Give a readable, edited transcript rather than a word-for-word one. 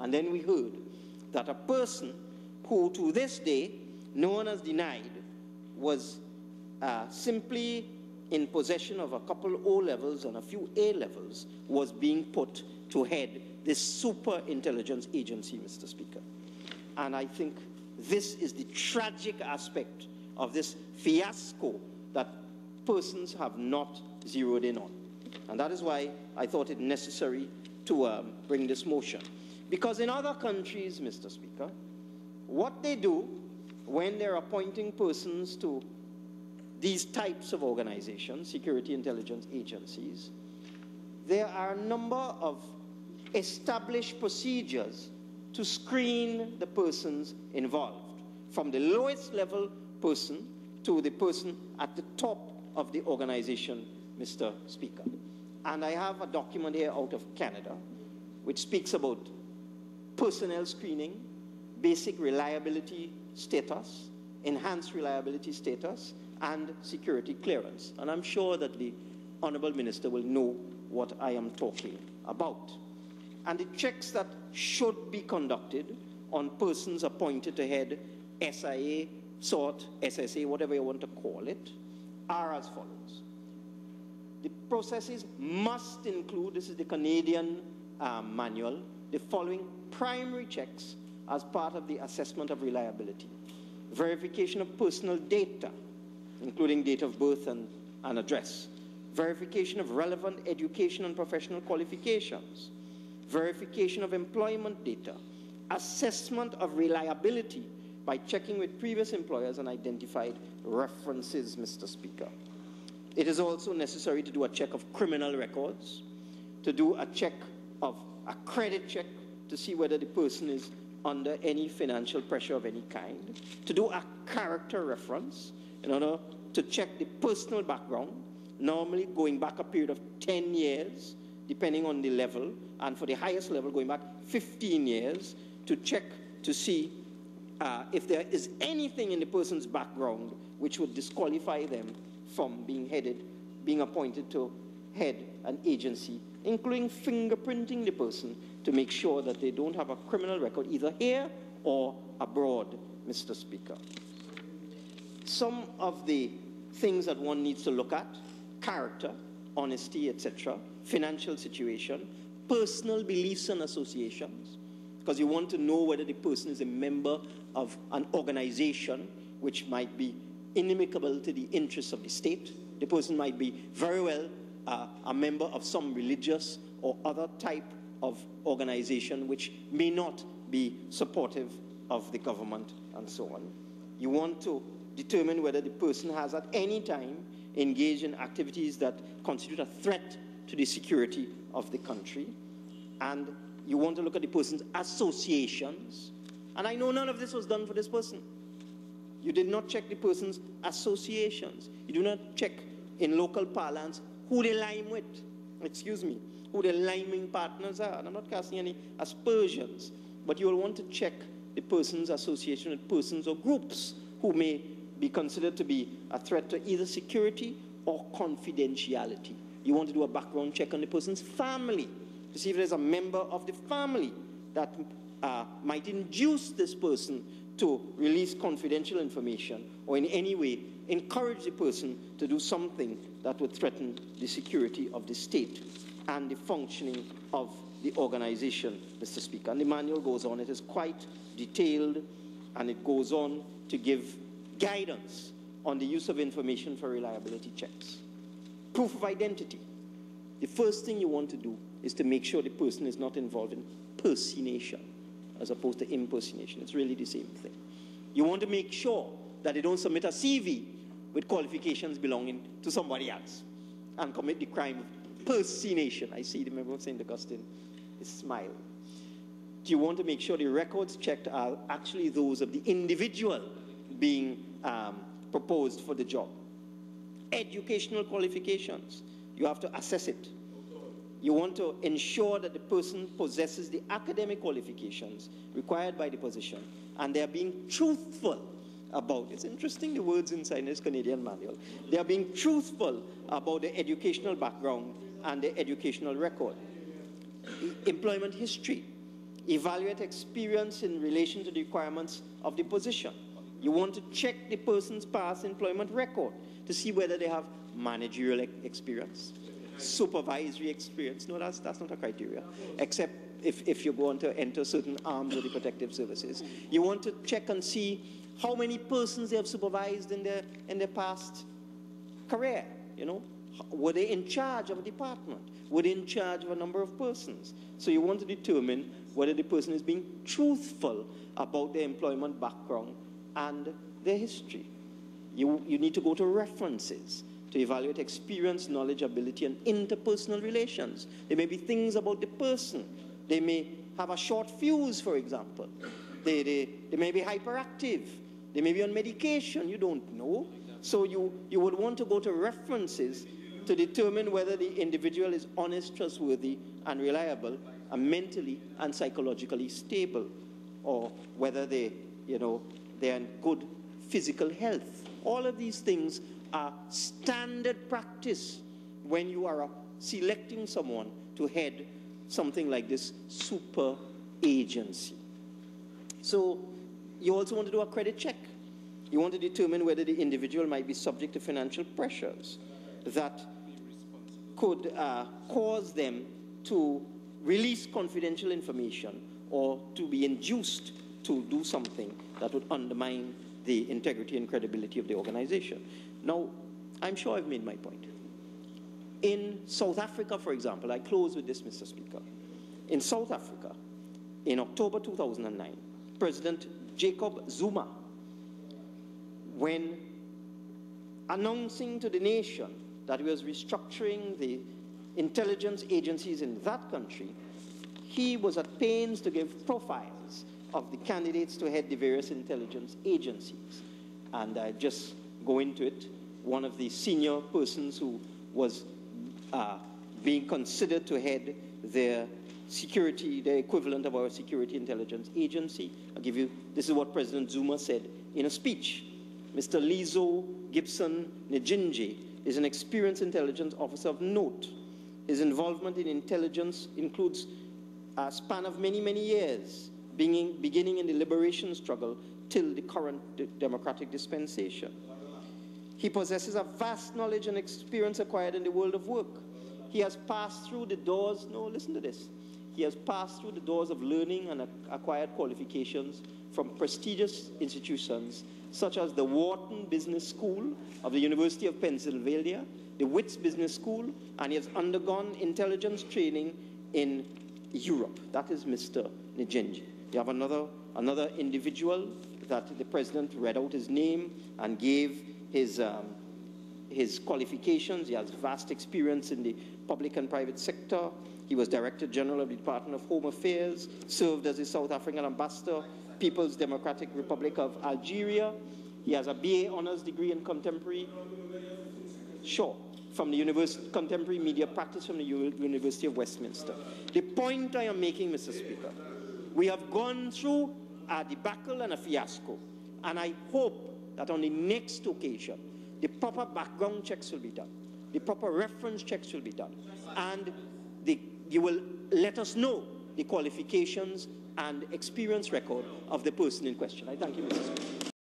And then we heard that a person who to this day no one has denied was simply in possession of a couple O-levels and a few A-levels was being put to head this super intelligence agency, Mr. Speaker. And I think this is the tragic aspect of this fiasco that persons have not zeroed in on. And that is why I thought it necessary to bring this motion. Because in other countries, Mr. Speaker, what they do when they're appointing persons to these types of organizations, security intelligence agencies, there are a number of established procedures to screen the persons involved, from the lowest level person to the person at the top of the organization, Mr. Speaker. And I have a document here out of Canada which speaks about personnel screening, basic reliability status, enhanced reliability status, and security clearance. And I'm sure that the Honorable Minister will know what I am talking about. And the checks that should be conducted on persons appointed to head SIA, SORT, SSA, whatever you want to call it, are as follows. The processes must include, this is the Canadian manual, the following primary checks as part of the assessment of reliability. Verification of personal data, including date of birth and address. Verification of relevant education and professional qualifications. Verification of employment data. Assessment of reliability by checking with previous employers and identified references, Mr. Speaker. It is also necessary to do a check of criminal records, to do a check of a credit check to see whether the person is under any financial pressure of any kind, to do a character reference in order to check the personal background, normally going back a period of 10 years, depending on the level, and for the highest level, going back 15 years, to check to see if there is anything in the person's background which would disqualify them from being appointed to head an agency, including fingerprinting the person to make sure that they don't have a criminal record either here or abroad, Mr. Speaker. Some of the things that one needs to look at: character, honesty, etc., financial situation, personal beliefs and associations, because you want to know whether the person is a member of an organization which might be inimical to the interests of the state. The person might be very well a member of some religious or other type of organization which may not be supportive of the government and so on. You want to determine whether the person has at any time engaged in activities that constitute a threat to the security of the country. And you want to look at the person's associations. And I know none of this was done for this person. You did not check the person's associations. You do not check, in local parlance, who they lime with. Excuse me, who their liming partners are. And I'm not casting any aspersions, but you will want to check the person's association with persons or groups who may be considered to be a threat to either security or confidentiality. You want to do a background check on the person's family to see if there's a member of the family that might induce this person to release confidential information or in any way encourage the person to do something that would threaten the security of the state and the functioning of the organization, Mr. Speaker. And the manual goes on. It is quite detailed, and it goes on to give guidance on the use of information for reliability checks. Proof of identity. The first thing you want to do is to make sure the person is not involved in personation as opposed to impersonation. It's really the same thing. You want to make sure that they don't submit a CV with qualifications belonging to somebody else and commit the crime of personation. I see the member of St. Augustine is smiling. Do you want to make sure the records checked are actually those of the individual being proposed for the job? Educational qualifications. You have to assess it. You want to ensure that the person possesses the academic qualifications required by the position, and they're being truthful about, it's interesting the words inside this Canadian manual, they are being truthful about the educational background and the educational record. Employment history. evaluate experience in relation to the requirements of the position. You want to check the person's past employment record to see whether they have managerial experience, supervisory experience. No, that's not a criteria, except if you're going to enter certain arms of the protective services. You want to check and see how many persons they have supervised in their past career, you know. Were they in charge of a department? Were they in charge of a number of persons? So you want to determine whether the person is being truthful about their employment background and their history. You need to go to references to evaluate experience, knowledge, ability, and interpersonal relations. There may be things about the person. They may have a short fuse, for example. They may be hyperactive. They may be on medication. You don't know. So you would want to go to references to determine whether the individual is honest, trustworthy, and reliable, and mentally and psychologically stable, or whether they're in good physical health. All of these things are standard practice when you are selecting someone to head something like this super agency. So you also want to do a credit check. You want to determine whether the individual might be subject to financial pressures that could cause them to release confidential information or to be induced to do something that would undermine the integrity and credibility of the organization. Now, I'm sure I've made my point. In South Africa, for example, I close with this, Mr. Speaker. In South Africa, in October 2009, President Jacob Zuma, when announcing to the nation that he was restructuring the intelligence agencies in that country, he was at pains to give profiles of the candidates to head the various intelligence agencies. And I just go into it. One of the senior persons who was being considered to head their security, the equivalent of our security intelligence agency. I'll give you, this is what President Zuma said in a speech. Mr. Lizo Gibson Njinji is an experienced intelligence officer of note. His involvement in intelligence includes a span of many, many years, beginning in the liberation struggle till the current democratic dispensation. He possesses a vast knowledge and experience acquired in the world of work. He has passed through the doors, no, listen to this. He has passed through the doors of learning and acquired qualifications from prestigious institutions such as the Wharton Business School of the University of Pennsylvania, the Wits Business School, and he has undergone intelligence training in Europe. That is Mr. Njinji. You have another individual that the president read out his name and gave his qualifications. He has vast experience in the public and private sector. He was Director General of the Department of Home Affairs, served as the South African Ambassador, People's Democratic Republic of Algeria. He has a BA Honors degree in Contemporary, from the Contemporary Media Practice from the University of Westminster. The point I am making, Mr. Speaker, we have gone through a debacle and a fiasco, and I hope that on the next occasion, the proper background checks will be done, the proper reference checks will be done, and you will let us know the qualifications and experience record of the person in question. I thank you, Mr. Speaker.